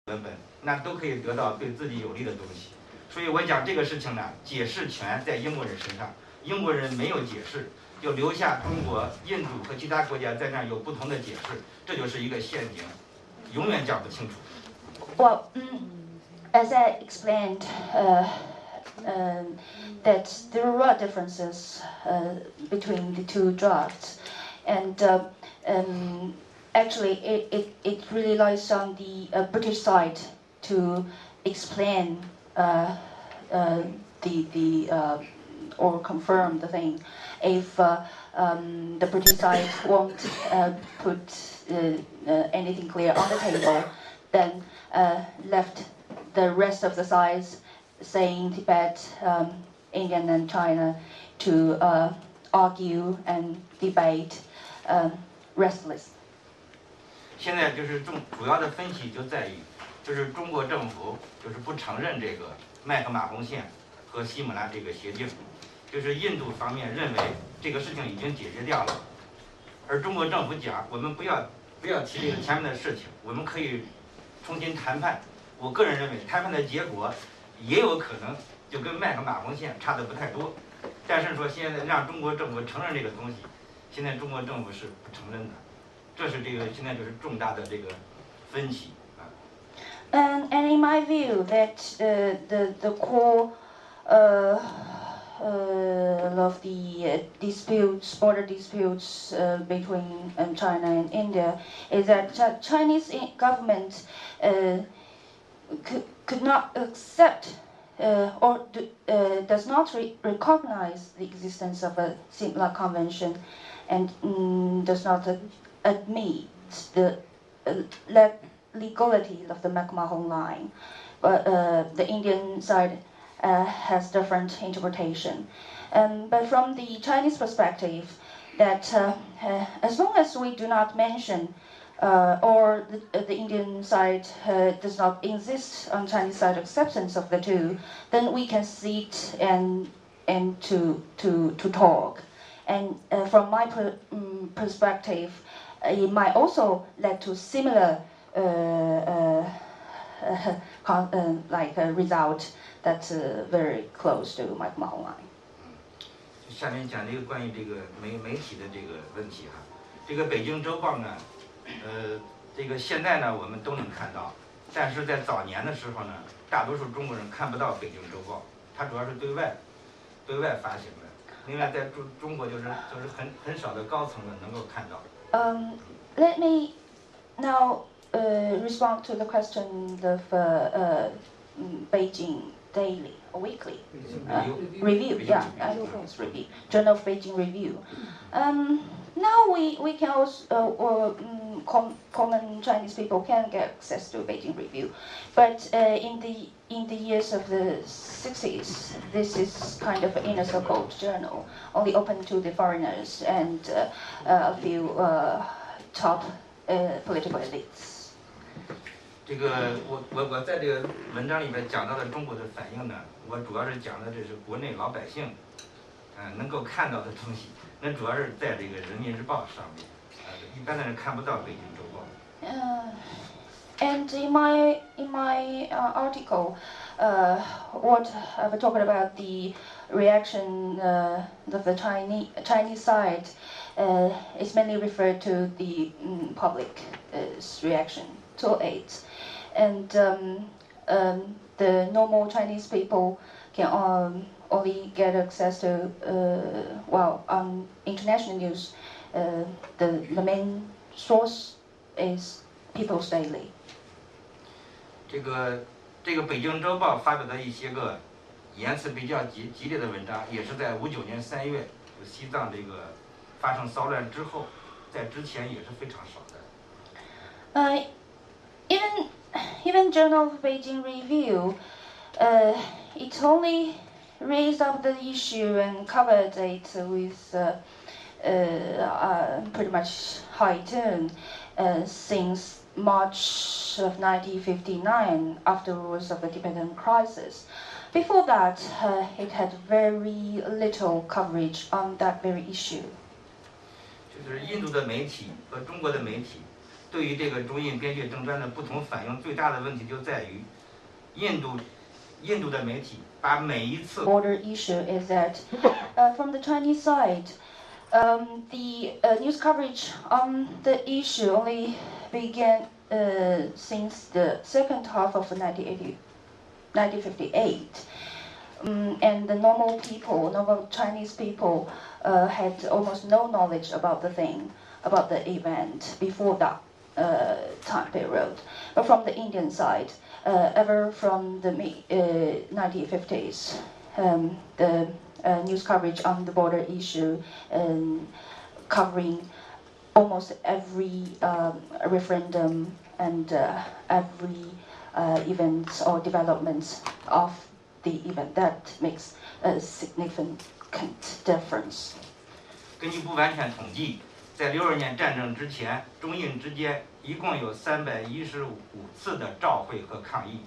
文本，那都可以得到对自己有利的东西。所以我讲这个事情呢，解释权在英国人身上，英国人没有解释，就留下中国、印度和其他国家在那儿有不同的解释，这就是一个陷阱，永远讲不清楚。Well, as I explained, that there are differences between the two drafts, and actually it really lies on the British side to explain or confirm the thing. If the British side won't put anything clear on the table, then left the rest of the sides, saying Tibet, India and China, to argue and debate restless. 现在就是主要的分歧就在于，就是中国政府就是不承认这个麦克马洪线和西姆拉这个协定，就是印度方面认为这个事情已经解决掉了，而中国政府讲我们不要提这个前面的事情，我们可以重新谈判。我个人认为谈判的结果也有可能就跟麦克马洪线差的不太多，但是说现在让中国政府承认这个东西，现在中国政府是不承认的，这是这个现在就是重大的这个分歧啊。And in my view, that the core of the border disputes between China and India is that Chinese government could not accept or does not recognize the existence of a Simla Convention, and does not admit the legality of the McMahon line. But the Indian side has different interpretation. But from the Chinese perspective, that as long as we do not mention or the Indian side does not insist on Chinese side acceptance of the two, then we can sit and to talk. And from my perspective, it might also lead to similar result that's very close to McMahon line. 下面讲这个关于这个媒体的这个问题哈，这个北京周报呢，这个现在呢我们都能看到，但是在早年的时候呢，大多数中国人看不到北京周报，它主要是对外发行的。另外，在中国就是很少的高层的能够看到。Let me now respond to the question of Beijing Daily or Weekly Review. Yeah, it's review. Journal of Beijing Review. Now we can also common Chinese people can get access to Beijing Review, but in the years of the 60s, this is kind of an inner circle journal, only open to the foreigners and a few top political elites. 这个我在这个文章里边讲到的中国的反应呢，我主要是讲的这是国内老百姓，能够看到的东西，那主要是在这个人民日报上面，一般的人看不到北京周报。And in my article, what I've talked about the reaction of the Chinese side is mainly referred to the public reaction to it, and the normal Chinese people can only get access to on international news. The main source is People's Daily. 这个北京周报发表的一些个言辞比较激烈的文章，也是在59年3月，西藏这个发生骚乱之后，在之前也是非常少的。Even Journal of Beijing Review, it only raised up the issue and covered it with pretty much high tone since March of 1959, afterwards of the Tibetan crisis. Before that, it had very little coverage on that very issue. 就是印度的媒体和中国的媒体，对于这个中印边界争端的不同反应最大的问题就在于，印度的媒体把每一次 border issue is that from the Chinese side, the news coverage on the issue only began since the second half of 1958. And the normal Chinese people had almost no knowledge about the event before that time period. But from the Indian side, ever from the 1950s, the news coverage on the border issue covering almost every referendum and every events or developments of the event. That makes a significant difference. 根据不完全统计，在62年战争之前，中印之间一共有315次的照会和抗议。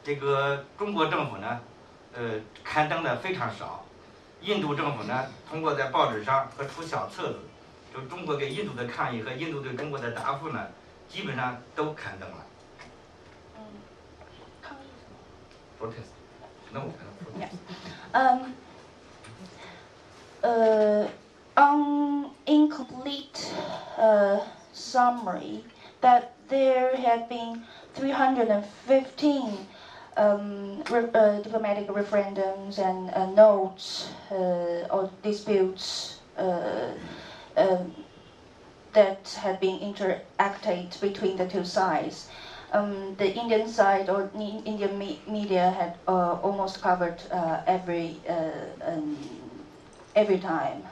这个中国政府呢，刊登的非常少。印度政府呢，通过在报纸上和出小册子，就中国给印度的抗议和印度对中国的答复呢，基本上都刊登了。抗议什么 ？Protest. No. Incomplete summary that there had been 315 diplomatic referendums and notes or disputes that had been interacted between the two sides. The Indian side or Indian media had almost covered every time,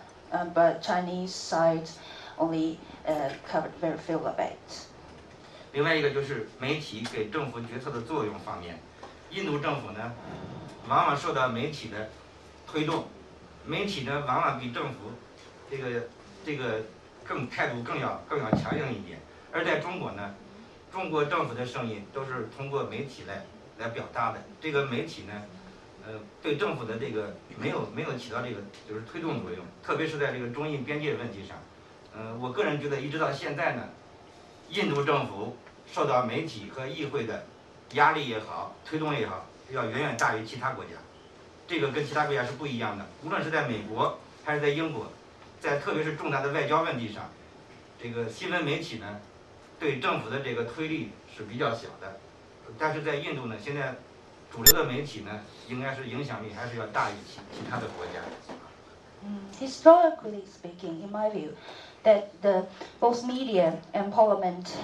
but Chinese side only covered very few of it. 另外一个就是媒体给政府决策的作用方面，印度政府呢，往往受到媒体的推动，媒体呢往往比政府这个态度更要强硬一点，而在中国呢。中国政府的声音都是通过媒体来表达的。这个媒体呢，对政府的这个没有起到这个就是推动作用，特别是在这个中印边界问题上。我个人觉得一直到现在呢，印度政府受到媒体和议会的压力也好，推动也好，要远远大于其他国家。这个跟其他国家是不一样的。无论是在美国还是在英国，在特别是重大的外交问题上，这个新闻媒体呢。对政府的这个推力是比较小的，但是在印度呢，现在主流的媒体呢，应该是影响力还是要大于其他的国家。Historically speaking, in my view, that both media and parliament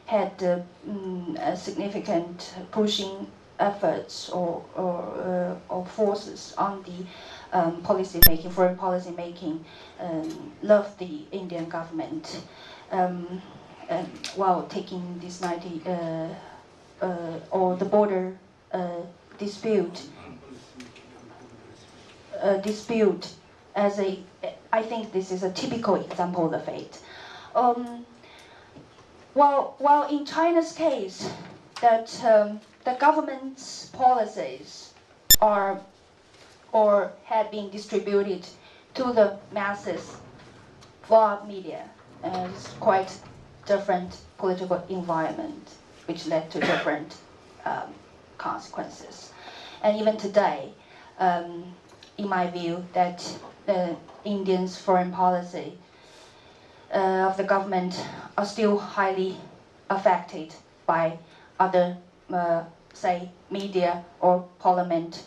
had significant pushing efforts or forces on the foreign policy making, loved the Indian government. While taking this or the border dispute as I think this is a typical example of it. While in China's case, that the government's policies are or had been distributed to the masses via media, and it's quite different political environment, which led to different consequences. And even today, in my view, that the Indians' foreign policy of the government are still highly affected by other, say, media or parliament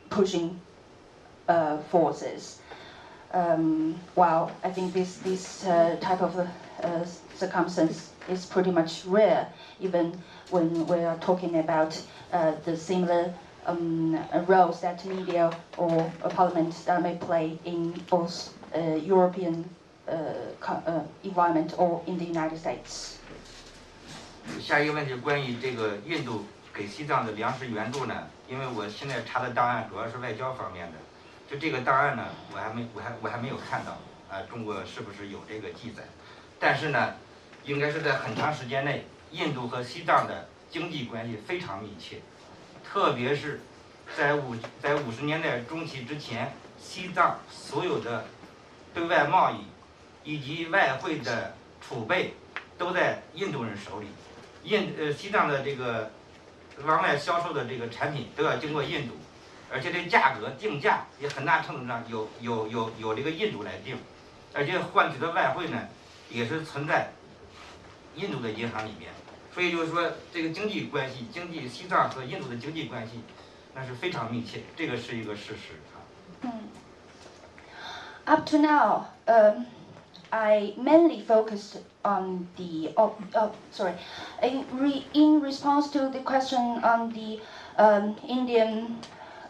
pushing forces. While I think this type of circumstance is pretty much rare, even when we are talking about the similar roles that media or parliament that may play in both European environment or in the United States. 下一个问题关于这个印度给西藏的粮食援助呢，因为我现在查的档案主要是外交方面的。就这个档案呢，我还没有看到中国是不是有这个记载？但是呢，应该是在很长时间内，印度和西藏的经济关系非常密切，特别是在50年代中期之前，西藏所有的对外贸易以及外汇的储备都在印度人手里。西藏的这个往外销售的这个产品都要经过印度，而且这价格定价也很大程度上有这个印度来定，而且换取的外汇呢也是存在印度的银行里面。所以就是说，这个经济关系，西藏和印度的经济关系，那是非常密切，这个是一个事实啊。Up to now, I mainly focused on the in response to the question on the Indian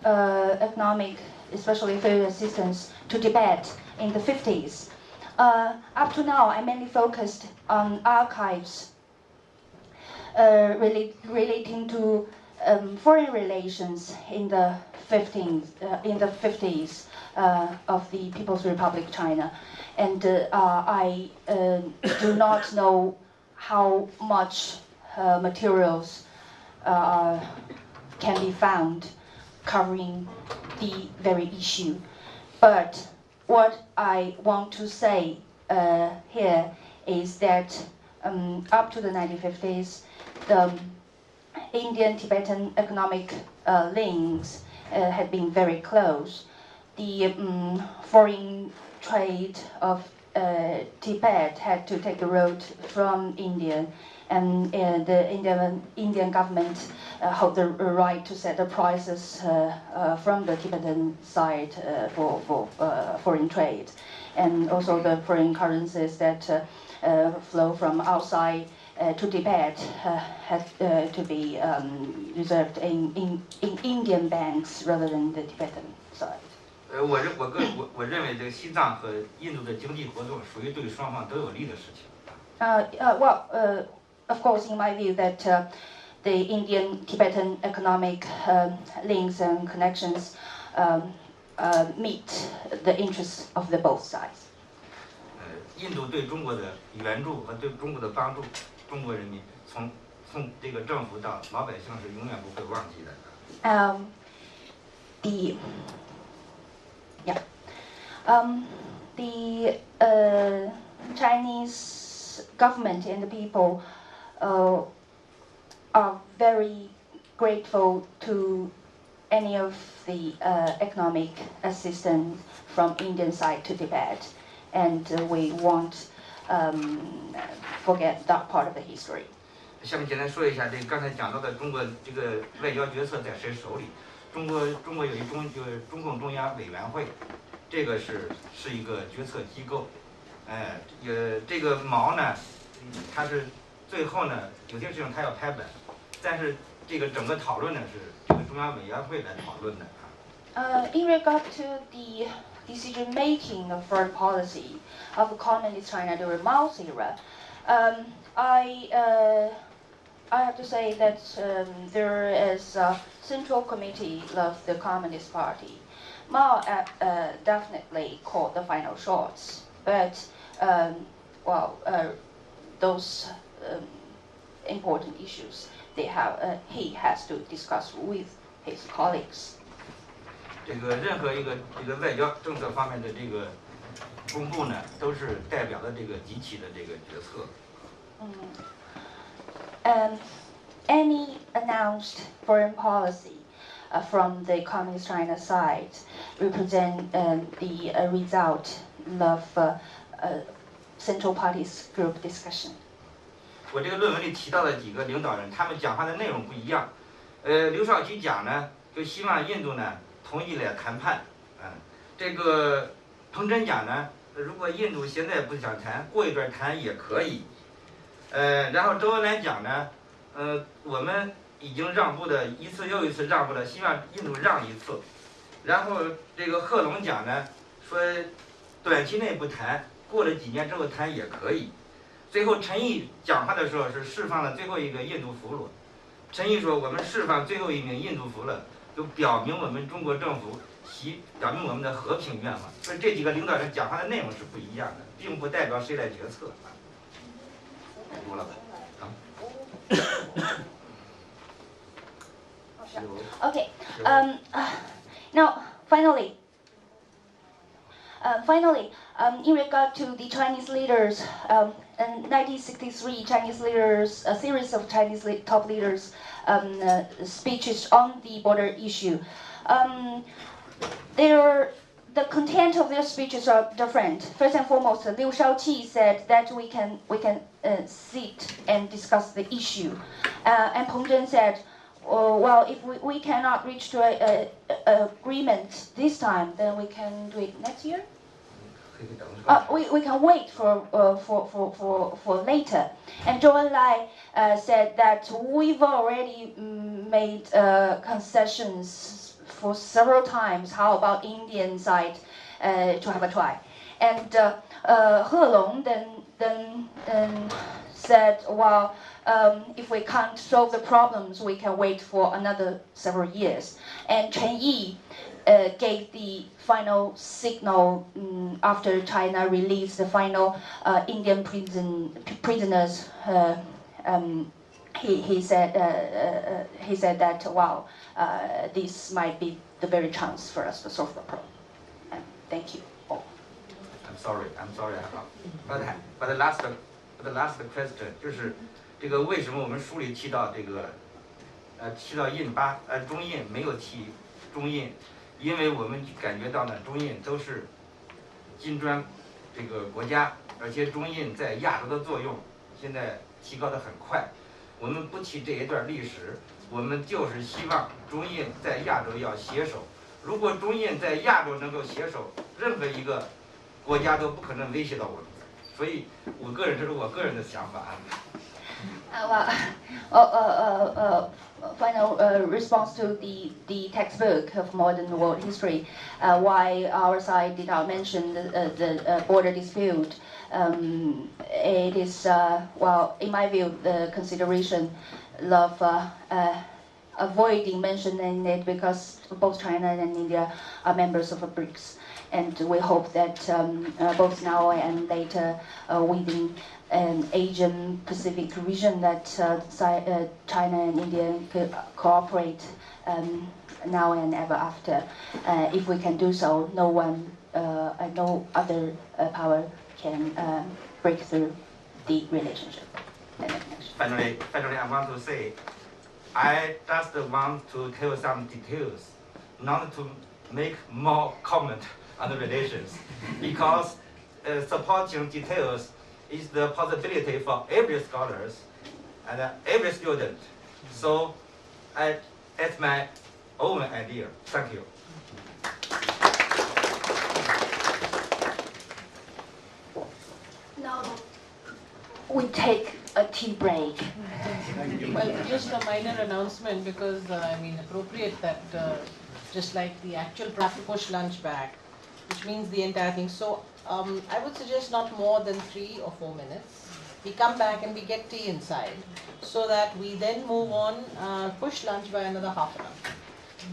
economic, especially food assistance to Tibet in the 50s. Up to now, I mainly focused on archives relating to foreign relations in the 50s of the People's Republic of China, and I do not know how much materials can be found covering the very issue. But what I want to say here is that up to the 1950s, the Indian-Tibetan economic links had been very close. The foreign trade of Tibet had to take the road from India, and the Indian government held the right to set the prices from the Tibetan side for foreign trade, and also the foreign currencies that flow from outside to Tibet had to be reserved in Indian banks rather than the Tibetan side. 我认为这个西藏和印度的经济活动属于对双方都有利的事情。Of course, in my view, that the Indian-Tibetan economic links and connections meet the interests of the both sides. 印度对中国的援助和对中国的帮助，中国人民从这个政府到老百姓是永远不会忘记的。The Chinese government and the people are very grateful to any of the economic assistance from Indian side to Tibet, and we won't forget that part of the history. 下面简单说一下这个刚才讲到的中国这个外交决策在谁手里？中国有一就是中共中央委员会，这个是一个决策机构，这个毛呢，他是最后呢有些事情他要拍板，但是这个整个讨论呢是这个中央委员会来讨论的。In regard to the decision making of foreign policy of communist China during Mao's era, I have to say that there is a central committee of the Communist Party. Mao definitely called the final shots, but those important issues he has to discuss with his colleagues. 这个任何一个外交政策方面的这个公布呢，都是代表了这个集体的这个决策。Any announced foreign policy from the Communist China side represent the result of Central Party's group discussion. 我这个论文里提到的几个领导人，他们讲话的内容不一样。刘少奇讲呢，就希望印度呢同意来谈判。这个彭真讲呢，如果印度现在不想谈，过一段谈也可以。然后周恩来讲呢，我们已经让步的一次又一次让步了，希望印度让一次。然后这个贺龙讲呢，说短期内不谈，过了几年之后谈也可以。最后陈毅讲话的时候是释放了最后一个印度俘虏。陈毅说，我们释放最后一名印度俘虏，就表明我们中国政府表明我们的和平愿望。所以这几个领导人讲话的内容是不一样的，并不代表谁来决策。多了吧？Okay. Now, finally, In regard to the Chinese leaders, in 1963, Chinese leaders, a series of Chinese top leaders' speeches on the border issue. The content of their speeches are different. First and foremost, Liu Shaoqi said that we can sit and discuss the issue, and Peng Zhen said, well, if we cannot reach to a agreement this time, then we can do it next year. We can wait for later. And Zhou Enlai said that we've already made concessions for several times. How about Indian side to have a try? And He Long then said, well, if we can't solve the problems, we can wait for another several years. And Chen Yi gave the final signal after China released the final Indian prisoners. He said that, wow, this might be the very chance for us to solve the problem. Thank you all. I'm sorry. But the last question 就是这个为什么我们书里提到这个提到中印没有提中印，因为我们感觉到呢中印都是金砖这个国家，而且中印在亚洲的作用现在提高得很快。我们不提这一段历史，我们就是希望中印在亚洲要携手。如果中印在亚洲能够携手，任何一个国家都不可能威胁到我们。所以这是我个人的想法。Final response to the textbook of modern world history, why our side did not mention the border dispute. It is, well, in my view, the consideration of avoiding mentioning it because both China and India are members of BRICS. And we hope that both now and later within an Asian Pacific region that China and India could cooperate now and ever after. If we can do so, no other power can break through the relationship. Finally, I want to say, I just want to tell some details, not to make more comment on the relations, because supporting details is the possibility for every scholars and every student. So it's my own idea. Thank you. Now we take a tea break. Well, just a minor announcement because appropriate that just like the actual push lunch back, which means the entire thing. So I would suggest not more than 3 or 4 minutes. We come back and we get tea inside, so that we then move on, push lunch by another half an hour,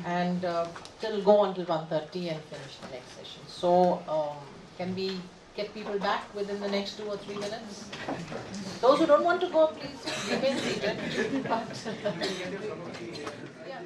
and go until 1:30 and finish the next session. So can we get people back within the next 2 or 3 minutes? Those who don't want to go, please remain seated. But, yeah.